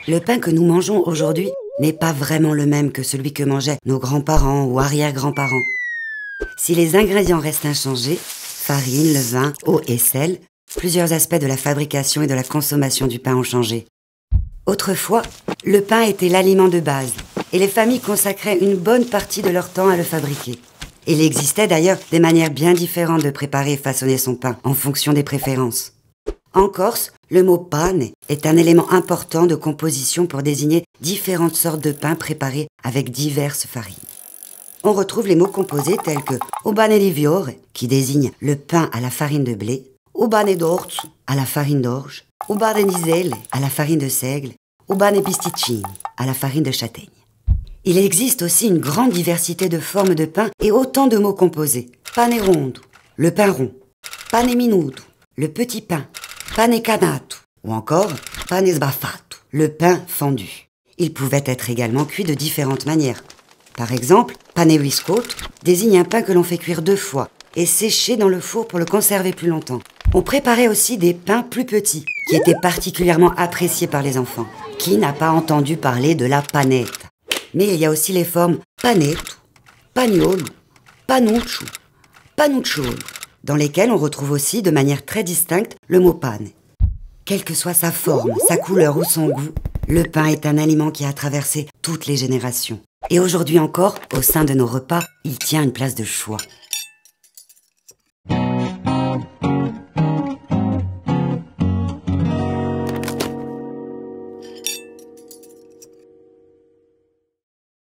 Le pain que nous mangeons aujourd'hui n'est pas vraiment le même que celui que mangeaient nos grands-parents ou arrière-grands-parents. Si les ingrédients restent inchangés, farine, levain, eau et sel, plusieurs aspects de la fabrication et de la consommation du pain ont changé. Autrefois, le pain était l'aliment de base et les familles consacraient une bonne partie de leur temps à le fabriquer. Il existait d'ailleurs des manières bien différentes de préparer et façonner son pain en fonction des préférences. En Corse, le mot pane est un élément important de composition pour désigner différentes sortes de pain préparés avec diverses farines. On retrouve les mots composés tels que o pane di fiore, qui désigne le pain à la farine de blé, o pane d'orzo, à la farine d'orge, o pane di sele, à la farine de seigle, o pane pisticini, à la farine de châtaigne. Il existe aussi une grande diversité de formes de pain et autant de mots composés. Pane rondo, le pain rond, pane minuto, le petit pain, pane canato, ou encore pane sbaffato, le pain fendu. Il pouvait être également cuit de différentes manières. Par exemple, pane biscotto désigne un pain que l'on fait cuire 2 fois et sécher dans le four pour le conserver plus longtemps. On préparait aussi des pains plus petits, qui étaient particulièrement appréciés par les enfants. Qui n'a pas entendu parler de la panetta? Mais il y a aussi les formes panetto, pagnolo, panuccio, panucciolo, dans lesquelles on retrouve aussi de manière très distincte le mot pane. Quelle que soit sa forme, sa couleur ou son goût, le pain est un aliment qui a traversé toutes les générations. Et aujourd'hui encore, au sein de nos repas, il tient une place de choix.